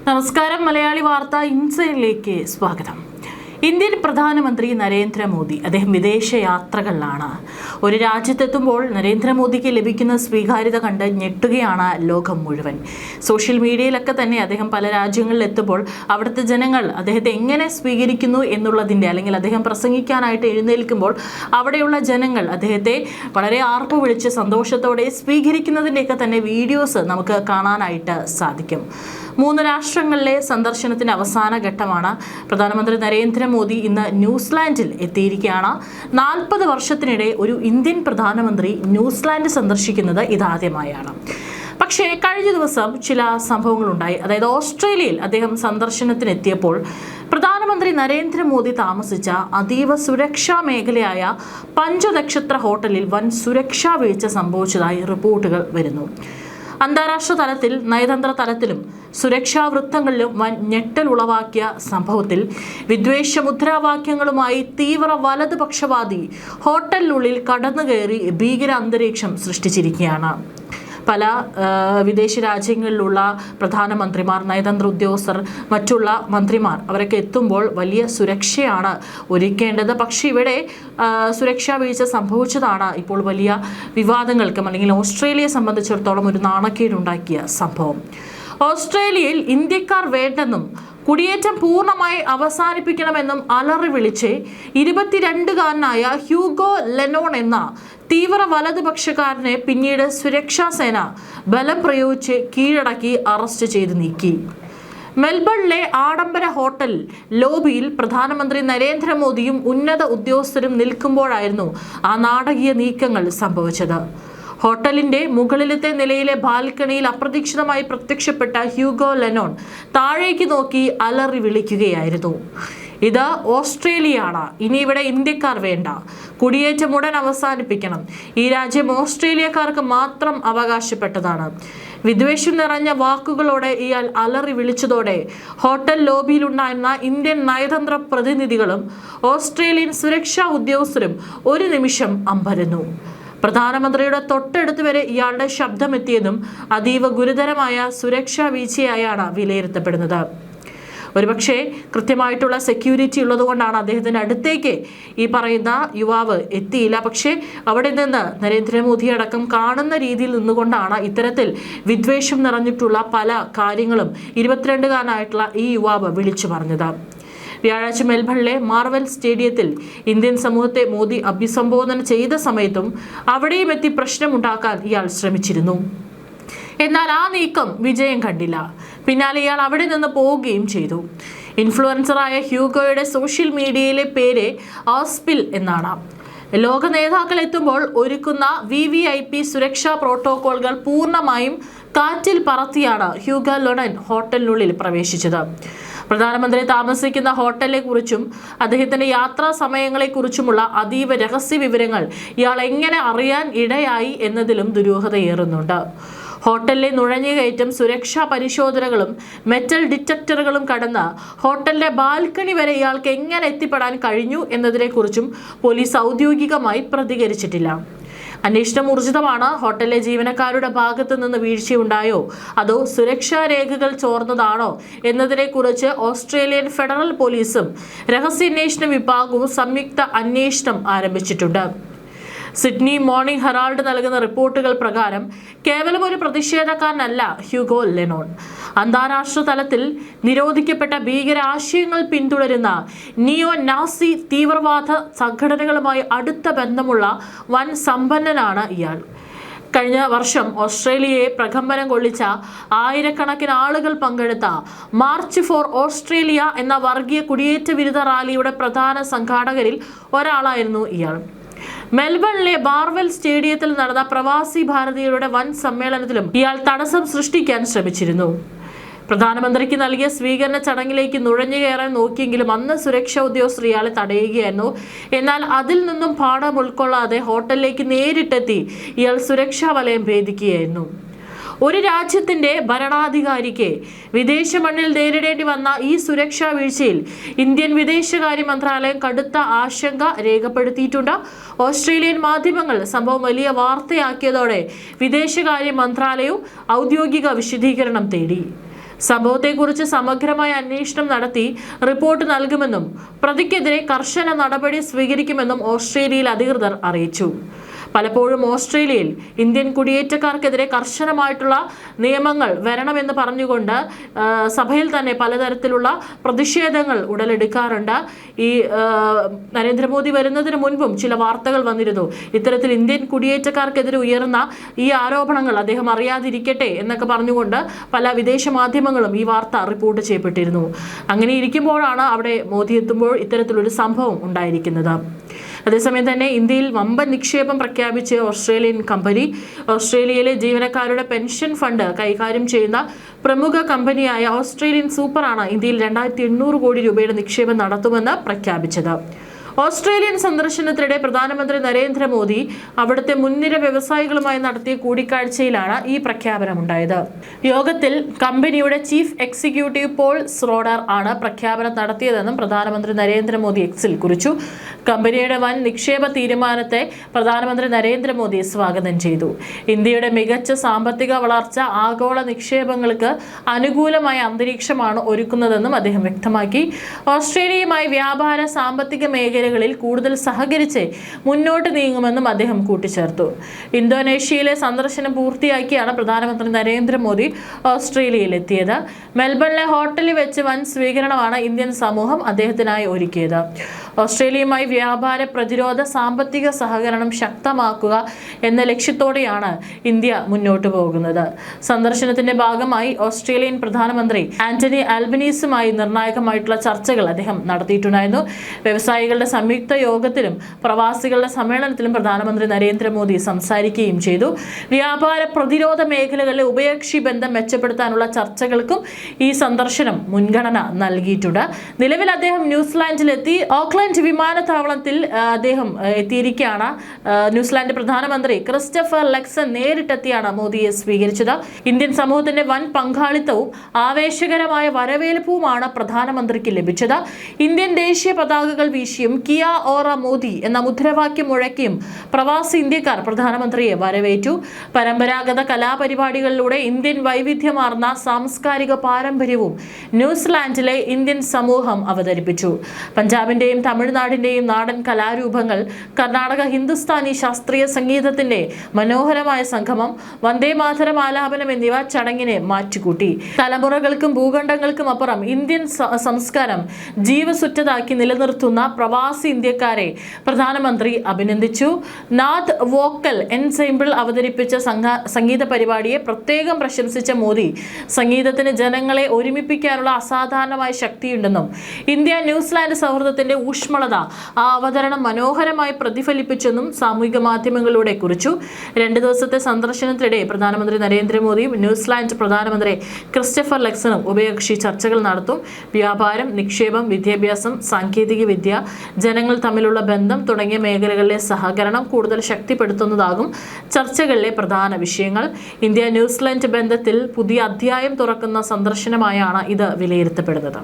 നമസ്കാരം. മലയാളി വാർത്ത ഇൻസൈഡിലേക്ക് സ്വാഗതം. ഇന്ത്യൻ പ്രധാനമന്ത്രി നരേന്ദ്രമോദി അദ്ദേഹം വിദേശ യാത്രകളിലാണ്. ഒരു രാജ്യത്തെത്തുമ്പോൾ നരേന്ദ്രമോദിക്ക് ലഭിക്കുന്ന സ്വീകാര്യത കണ്ട് ഞെട്ടുകയാണ് ലോകം മുഴുവൻ. സോഷ്യൽ മീഡിയയിലൊക്കെ തന്നെ അദ്ദേഹം പല രാജ്യങ്ങളിൽ എത്തുമ്പോൾ അവിടുത്തെ ജനങ്ങൾ അദ്ദേഹത്തെ എങ്ങനെ സ്വീകരിക്കുന്നു എന്നുള്ളതിൻ്റെ, അല്ലെങ്കിൽ അദ്ദേഹം പ്രസംഗിക്കാനായിട്ട് എഴുന്നേൽക്കുമ്പോൾ അവിടെയുള്ള ജനങ്ങൾ അദ്ദേഹത്തെ വളരെ ആർപ്പ് വിളിച്ച് സന്തോഷത്തോടെ സ്വീകരിക്കുന്നതിൻ്റെയൊക്കെ തന്നെ വീഡിയോസ് നമുക്ക് കാണാനായിട്ട് സാധിക്കും. 3 രാഷ്ട്രങ്ങളിലെ സന്ദർശനത്തിൻ്റെ അവസാന ഘട്ടമാണ്. പ്രധാനമന്ത്രി നരേന്ദ്രമോദി ഇന്ന് ന്യൂസിലാൻഡിൽ എത്തിയിരിക്കുകയാണ്. 40 വർഷത്തിനിടെ ഒരു ഇന്ത്യൻ പ്രധാനമന്ത്രി ന്യൂസിലാൻഡ് സന്ദർശിക്കുന്നത് ഇതാദ്യമായാണ്. പക്ഷേ കഴിഞ്ഞ ദിവസം ചില സംഭവങ്ങളുണ്ടായി. അതായത് ഓസ്ട്രേലിയയിൽ അദ്ദേഹം സന്ദർശനത്തിനെത്തിയപ്പോൾ പ്രധാനമന്ത്രി നരേന്ദ്രമോദി താമസിച്ച അതീവ സുരക്ഷാ മേഖലയായ പഞ്ചനക്ഷത്ര ഹോട്ടലിൽ വൻ സുരക്ഷാ വീഴ്ച സംഭവിച്ചതായി റിപ്പോർട്ടുകൾ വരുന്നു. അന്താരാഷ്ട്ര തലത്തിൽ നയതന്ത്ര തലത്തിലും സുരക്ഷാ വൃത്തങ്ങളിലും വൻ ഞെട്ടൽ ഉളവാക്കിയ സംഭവത്തിൽ വിദ്വേഷ മുദ്രാവാക്യങ്ങളുമായി തീവ്ര വലതുപക്ഷവാദി ഹോട്ടലിനുള്ളിൽ കടന്നുകയറി ഭീകര അന്തരീക്ഷം സൃഷ്ടിച്ചിരിക്കുകയാണ്. പല വിദേശ രാജ്യങ്ങളിലുള്ള പ്രധാനമന്ത്രിമാർ, നയതന്ത്ര ഉദ്യോഗസ്ഥർ, മറ്റുള്ള മന്ത്രിമാർ അവരൊക്കെ എത്തുമ്പോൾ വലിയ സുരക്ഷയാണ് ഒരുക്കേണ്ടത്. പക്ഷേ ഇവിടെ സുരക്ഷാ വീഴ്ച സംഭവിച്ചതാണ് ഇപ്പോൾ വലിയ വിവാദങ്ങൾക്കും അല്ലെങ്കിൽ ഓസ്ട്രേലിയയെ സംബന്ധിച്ചിടത്തോളം ഒരു നാണക്കേടുണ്ടാക്കിയ സംഭവം. ഓസ്ട്രേലിയയിൽ ഇന്ത്യക്കാർ വേണ്ടെന്നും കുടിയേറ്റം പൂർണ്ണമായി അവസാനിപ്പിക്കണമെന്നും അലറി വിളിച്ച് 22കാരനായ ഹ്യൂഗോ ലെനോൺ എന്ന തീവ്ര വലതുപക്ഷക്കാരനെ പിന്നീട് സുരക്ഷാ സേന ബലം പ്രയോഗിച്ച് കീഴടക്കി അറസ്റ്റ് ചെയ്ത് നീക്കി. മെൽബണിലെ ആഡംബര ഹോട്ടൽ ലോബിയിൽ പ്രധാനമന്ത്രി നരേന്ദ്രമോദിയും ഉന്നത ഉദ്യോഗസ്ഥരും നിൽക്കുമ്പോഴായിരുന്നു ആ നാടകീയ നീക്കങ്ങൾ സംഭവിച്ചത്. ഹോട്ടലിന്റെ മുകളിലത്തെ നിലയിലെ ബാൽക്കണിയിൽ അപ്രതീക്ഷിതമായി പ്രത്യക്ഷപ്പെട്ട ഹ്യൂഗോ ലെനോൺ താഴേക്ക് നോക്കി അലറി വിളിക്കുകയായിരുന്നു: ഇത് ഓസ്ട്രേലിയയാണ്, ഇനി ഇവിടെ ഇന്ത്യക്കാർ വേണ്ട, കുടിയേറ്റം ഉടൻ അവസാനിപ്പിക്കണം, ഈ രാജ്യം ഓസ്ട്രേലിയക്കാർക്ക് മാത്രം അവകാശപ്പെട്ടതാണ്. വിദ്വേഷം നിറഞ്ഞ വാക്കുകളോടെ ഇയാൾ അലറി വിളിച്ചതോടെ ഹോട്ടൽ ലോബിയിലുണ്ടായിരുന്ന ഇന്ത്യൻ നയതന്ത്ര പ്രതിനിധികളും ഓസ്ട്രേലിയൻ സുരക്ഷാ ഉദ്യോഗസ്ഥരും ഒരു നിമിഷം അമ്പരന്നു. പ്രധാനമന്ത്രിയുടെ തൊട്ടടുത്ത് വരെ ഇയാളുടെ ശബ്ദമെത്തിയതും അതീവ ഗുരുതരമായ സുരക്ഷാ വീഴ്ചയായാണ് വിലയിരുത്തപ്പെടുന്നത്. ഒരുപക്ഷെ കൃത്യമായിട്ടുള്ള സെക്യൂരിറ്റി ഉള്ളതുകൊണ്ടാണ് അദ്ദേഹത്തിൻ്റെ അടുത്തേക്ക് ഈ പറയുന്ന യുവാവ് എത്തിയില്ല. പക്ഷേ അവിടെ നിന്ന് നരേന്ദ്രമോദി അടക്കം കാണുന്ന രീതിയിൽ നിന്നുകൊണ്ടാണ് ഇത്തരത്തിൽ വിദ്വേഷം നിറഞ്ഞിട്ടുള്ള പല കാര്യങ്ങളും 22കാരനായിട്ടുള്ള ഈ യുവാവ് വിളിച്ചു പറഞ്ഞത്. വ്യാഴാഴ്ച മെൽബണിലെ മാർവൽ സ്റ്റേഡിയത്തിൽ ഇന്ത്യൻ സമൂഹത്തെ മോദി അഭിസംബോധന ചെയ്ത സമയത്തും അവിടെയും എത്തി പ്രശ്നമുണ്ടാക്കാൻ ഇയാൾ ശ്രമിച്ചിരുന്നു. എന്നാൽ ആ നീക്കം വിജയം കണ്ടില്ല. പിന്നാലെ ഇയാൾ അവിടെ നിന്ന് പോവുകയും ചെയ്തു. ഇൻഫ്ലുവൻസറായ ഹ്യൂഗോയുടെ സോഷ്യൽ മീഡിയയിലെ പേര് ആസ്പിൽ എന്നാണ്. ലോക നേതാക്കൾ എത്തുമ്പോൾ ഒരുക്കുന്ന VVIP സുരക്ഷാ പ്രോട്ടോകോളുകൾ പൂർണ്ണമായും കാറ്റിൽ പറത്തിയാണ് ഹ്യൂഗോ ലെനോൺ ഹോട്ടലിനുള്ളിൽ പ്രവേശിച്ചത്. പ്രധാനമന്ത്രി താമസിക്കുന്ന ഹോട്ടലിനെ കുറിച്ചും അദ്ദേഹത്തിന്റെ യാത്രാ സമയങ്ങളെക്കുറിച്ചുമുള്ള അതീവ രഹസ്യ വിവരങ്ങൾ ഇയാൾ എങ്ങനെ അറിയാൻ ഇടയായി എന്നതിലും ദുരൂഹതയേറുന്നുണ്ട്. ഹോട്ടലിലെ നുഴഞ്ഞുകയറ്റം, സുരക്ഷാ പരിശോധനകളും മെറ്റൽ ഡിറ്റക്ടറുകളും കടന്ന് ഹോട്ടലിന്റെ ബാൽക്കണി വരെ ഇയാൾക്ക് എങ്ങനെ എത്തിപ്പെടാൻ കഴിഞ്ഞു എന്നതിനെക്കുറിച്ചും പോലീസ് ഔദ്യോഗികമായി പ്രതികരിച്ചിട്ടില്ല. അന്വേഷണം ഊർജിതമാണ്. ഹോട്ടലിലെ ജീവനക്കാരുടെ ഭാഗത്തു നിന്ന് വീഴ്ചയുണ്ടായോ അതോ സുരക്ഷാ രേഖകൾ ചോർന്നതാണോ എന്നതിനെക്കുറിച്ച് ഓസ്ട്രേലിയൻ ഫെഡറൽ പോലീസും രഹസ്യാന്വേഷണ വിഭാഗവും സംയുക്ത അന്വേഷണം ആരംഭിച്ചിട്ടുണ്ട്. സിഡ്നി മോർണിംഗ് ഹെറാൾഡ് നൽകുന്ന റിപ്പോർട്ടുകൾ പ്രകാരം കേവലം ഒരു പ്രതിഷേധക്കാരനല്ല ഹ്യൂഗോ ലെനോൺ. അന്താരാഷ്ട്ര തലത്തിൽ നിരോധിക്കപ്പെട്ട ഭീകരാശയങ്ങൾ പിന്തുടരുന്ന നിയോ നാസി തീവ്രവാദ സംഘടനകളുമായി അടുത്ത ബന്ധമുള്ള വൻ സമ്പന്നനാണ് ഇയാൾ. കഴിഞ്ഞ വർഷം ഓസ്ട്രേലിയയെ പ്രകമ്പനം കൊള്ളിച്ച ആയിരക്കണക്കിന് ആളുകൾ പങ്കെടുത്ത മാർച്ച് ഫോർ ഓസ്ട്രേലിയ എന്ന വർഗീയ കുടിയേറ്റ വിരുദ്ധ റാലിയുടെ പ്രധാന സംഘാടകരിൽ ഒരാളായിരുന്നു ഇയാൾ. മെൽബണിലെ മാർവൽ സ്റ്റേഡിയത്തിൽ നടന്ന പ്രവാസി ഭാരതീയരുടെ വൻ സമ്മേളനത്തിലും ഇയാൾ തടസ്സം സൃഷ്ടിക്കാൻ ശ്രമിച്ചിരുന്നു. പ്രധാനമന്ത്രിക്ക് നൽകിയ സ്വീകരണ ചടങ്ങിലേക്ക് നുഴഞ്ഞു കയറാൻ നോക്കിയെങ്കിലും അന്ന് സുരക്ഷാ ഉദ്യോഗസ്ഥർ ഇയാളെ തടയുകയായിരുന്നു. എന്നാൽ അതിൽ നിന്നും പാഠം ഉൾക്കൊള്ളാതെ ഹോട്ടലിലേക്ക് നേരിട്ടെത്തി ഇയാൾ സുരക്ഷാ വലയം ഭേദിക്കുകയായിരുന്നു. ഒരു രാജ്യത്തിന്റെ ഭരണാധികാരിക്ക് വിദേശ മണ്ണിൽ നേരിടേണ്ടി വന്ന ഈ സുരക്ഷാ വീഴ്ചയിൽ ഇന്ത്യൻ വിദേശകാര്യ മന്ത്രാലയം കടുത്ത ആശങ്ക രേഖപ്പെടുത്തിയിട്ടുണ്ട്. ഓസ്ട്രേലിയൻ മാധ്യമങ്ങൾ സംഭവം വലിയ വാർത്തയാക്കിയതോടെ വിദേശകാര്യ മന്ത്രാലയവും ഔദ്യോഗിക വിശദീകരണം തേടി. സംഭവത്തെക്കുറിച്ച് സമഗ്രമായ അന്വേഷണം നടത്തി റിപ്പോർട്ട് നൽകുമെന്നും പ്രതിക്കെതിരെ കർശന നടപടി സ്വീകരിക്കുമെന്നും ഓസ്ട്രേലിയയിൽ അധികൃതർ അറിയിച്ചു. പലപ്പോഴും ഓസ്ട്രേലിയയിൽ ഇന്ത്യൻ കുടിയേറ്റക്കാർക്കെതിരെ കർശനമായിട്ടുള്ള നിയമങ്ങൾ വരണമെന്ന് പറഞ്ഞുകൊണ്ട് സഭയിൽ തന്നെ പലതരത്തിലുള്ള പ്രതിഷേധങ്ങൾ ഉടലെടുക്കാറുണ്ട്. ഈ നരേന്ദ്രമോദി വരുന്നതിന് മുൻപും ചില വാർത്തകൾ വന്നിരുന്നു. ഇത്തരത്തിൽ ഇന്ത്യൻ കുടിയേറ്റക്കാർക്കെതിരെ ഉയർന്ന ഈ ആരോപണങ്ങൾ അദ്ദേഹം അറിയാതിരിക്കട്ടെ എന്നൊക്കെ പറഞ്ഞുകൊണ്ട് പല വിദേശ മാധ്യമങ്ങളും ഈ വാർത്ത റിപ്പോർട്ട് ചെയ്യപ്പെട്ടിരുന്നു. അങ്ങനെ ഇരിക്കുമ്പോഴാണ് അവിടെ മോദി എത്തുമ്പോൾ ഇത്തരത്തിലൊരു സംഭവം ഉണ്ടായിരിക്കുന്നത്. അതേസമയം തന്നെ ഇന്ത്യയിൽ വമ്പൻ നിക്ഷേപം പ്രഖ്യാപിച്ച് ഓസ്ട്രേലിയൻ കമ്പനി. ഓസ്ട്രേലിയയിലെ ജീവനക്കാരുടെ പെൻഷൻ ഫണ്ട് കൈകാര്യം ചെയ്യുന്ന പ്രമുഖ കമ്പനിയായ ഓസ്ട്രേലിയൻ സൂപ്പറാണ് ഇന്ത്യയിൽ 2800 കോടി രൂപയുടെ നിക്ഷേപം നടത്തുമെന്ന് പ്രഖ്യാപിച്ചത്. ഓസ്ട്രേലിയൻ സന്ദർശനത്തിനിടെ പ്രധാനമന്ത്രി നരേന്ദ്രമോദി അവിടുത്തെ മുൻനിര വ്യവസായികളുമായി നടത്തിയ കൂടിക്കാഴ്ചയിലാണ് ഈ പ്രഖ്യാപനമുണ്ടായത്. യോഗത്തിൽ കമ്പനിയുടെ ചീഫ് എക്സിക്യൂട്ടീവ് പോൾ സ്രോഡർ ആണ് പ്രഖ്യാപനം നടത്തിയതെന്നും പ്രധാനമന്ത്രി നരേന്ദ്രമോദി എക്സിൽ കുറിച്ചു. കമ്പനിയുടെ വൻ നിക്ഷേപ തീരുമാനത്തെ പ്രധാനമന്ത്രി നരേന്ദ്രമോദി സ്വാഗതം ചെയ്തു. ഇന്ത്യയുടെ മികച്ച സാമ്പത്തിക വളർച്ച ആഗോള നിക്ഷേപങ്ങൾക്ക് അനുകൂലമായ അന്തരീക്ഷമാണ് ഒരുക്കുന്നതെന്നും അദ്ദേഹം വ്യക്തമാക്കി. ഓസ്ട്രേലിയയുമായി വ്യാപാര സാമ്പത്തിക മേഖലകളിൽ കൂടുതൽ സഹകരിച്ച് മുന്നോട്ട് നീങ്ങുമെന്നും അദ്ദേഹം കൂട്ടിച്ചേർത്തു. ഇന്തോനേഷ്യയിലെ സന്ദർശനം പൂർത്തിയാക്കിയാണ് പ്രധാനമന്ത്രി നരേന്ദ്രമോദി ഓസ്ട്രേലിയയിൽ എത്തിയത്. മെൽബണിലെ ഹോട്ടലിൽ വെച്ച് വൻ സ്വീകരണമാണ് ഇന്ത്യൻ സമൂഹം അദ്ദേഹത്തിനായി ഒരുക്കിയത്. ഓസ്ട്രേലിയയുമായി വ്യാപാര, പ്രതിരോധ, സാമ്പത്തിക സഹകരണം ശക്തമാക്കുക എന്ന ലക്ഷ്യത്തോടെയാണ് ഇന്ത്യ മുന്നോട്ട് പോകുന്നത്. സന്ദർശനത്തിന്റെ ഭാഗമായി ഓസ്ട്രേലിയൻ പ്രധാനമന്ത്രി ആന്റണി ആൽബനീസുമായി നിർണായകമായിട്ടുള്ള ചർച്ചകൾ അദ്ദേഹം നടത്തിയിട്ടുണ്ടായിരുന്നു. വ്യവസായികളുടെ സംയുക്ത യോഗത്തിലും പ്രവാസികളുടെ സമ്മേളനത്തിലും പ്രധാനമന്ത്രി നരേന്ദ്രമോദി സംസാരിക്കുകയും ചെയ്തു. വ്യാപാര, പ്രതിരോധ മേഖലകളിലെ ഉഭയകക്ഷി ബന്ധം മെച്ചപ്പെടുത്താനുള്ള ചർച്ചകൾക്കും ഈ സന്ദർശനം മുൻഗണന നൽകിയിട്ടുണ്ട്. നിലവിൽ അദ്ദേഹം ന്യൂസിലാൻഡിലെത്തി. ഓക്ലൻഡ് വിമാനത്താവളത്തിൽ അദ്ദേഹം എത്തിയിരിക്കുകയാണ്. ന്യൂസിലാൻഡ് പ്രധാനമന്ത്രി ക്രിസ്റ്റഫർ ലക്സൺ നേരിട്ടെത്തിയാണ് മോദിയെ സ്വീകരിച്ചത്. ഇന്ത്യൻ സമൂഹത്തിന്റെ വൻ പങ്കാളിത്തവും ആവേശകരമായ വരവേൽപ്പുമാണ് പ്രധാനമന്ത്രിക്ക് ലഭിച്ചത്. ഇന്ത്യൻ ദേശീയ പതാകകൾ വീശിയും കിയ ഓറ മോദി എന്ന മുദ്രാവാക്യം മുഴക്കിയും പ്രവാസി ഇന്ത്യക്കാർ പ്രധാനമന്ത്രിയെ വരവേറ്റു. പരമ്പരാഗത കലാപരിപാടികളിലൂടെ ഇന്ത്യൻ വൈവിധ്യമാർന്ന സാംസ്കാരിക പാരമ്പര്യവും ന്യൂസിലാൻഡിലെ ഇന്ത്യൻ സമൂഹം അവതരിപ്പിച്ചു. പഞ്ചാബിന്റെയും തമിഴ്നാടിന്റെയും നാടൻ കലാരൂപങ്ങൾ, കർണാടക ഹിന്ദുസ്ഥാനി ശാസ്ത്രീയ സംഗീതത്തിന്റെ മനോഹരമായ സംഗമം, വന്ദേമാതരം ആലാപനം എന്നിവ ചടങ്ങിനെ മാറ്റുകൂട്ടി. തലമുറകൾക്കും ഭൂഖണ്ഡങ്ങൾക്കും അപ്പുറം ഇന്ത്യൻ സംസ്കാരം ജീവസുറ്റതാക്കി നിലനിർത്തുന്ന പ്രവാസി ഇന്ത്യക്കാരെ പ്രധാനമന്ത്രി അഭിനന്ദിച്ചു. നാഥ് വോക്കൽ എൻസെംബിൾ അവതരിപ്പിച്ച സംഗീത പരിപാടിയെ പ്രത്യേകം പ്രശംസിച്ച മോദി സംഗീതത്തിന് ജനങ്ങളെ ഒരുമിപ്പിക്കാനുള്ള അസാധാരണമായ ശക്തിയുണ്ടെന്നും ഇന്ത്യ ന്യൂസിലാൻഡ് സൗഹൃദത്തിന്റെ ഊഷ്മളത ആ അവതരണം മനോഹരമായി പ്രതിഫലിപ്പിച്ചെന്നും സാമൂഹിക മാധ്യമങ്ങളിലൂടെ കുറിച്ചു. 2 ദിവസത്തെ സന്ദർശനത്തിനിടെ പ്രധാനമന്ത്രി നരേന്ദ്രമോദിയും ന്യൂസിലാൻഡ് പ്രധാനമന്ത്രി ക്രിസ്റ്റഫർ ലക്സണും ഉഭയകക്ഷി ചർച്ചകൾ നടത്തും. വ്യാപാരം, നിക്ഷേപം, വിദ്യാഭ്യാസം, സാങ്കേതിക വിദ്യ, ജനങ്ങൾ തമ്മിലുള്ള ബന്ധം തുടങ്ങിയ മേഖലകളിലെ സഹകരണം കൂടുതൽ ശക്തിപ്പെടുത്തുന്നതാകും ചർച്ചകളിലെ പ്രധാന വിഷയങ്ങൾ. ഇന്ത്യ ന്യൂസിലാൻഡ് ബന്ധത്തിൽ പുതിയ അധ്യായം തുറക്കുന്ന സന്ദർശനമായാണ് ഇത് വിലയിരുത്തപ്പെടുന്നത്.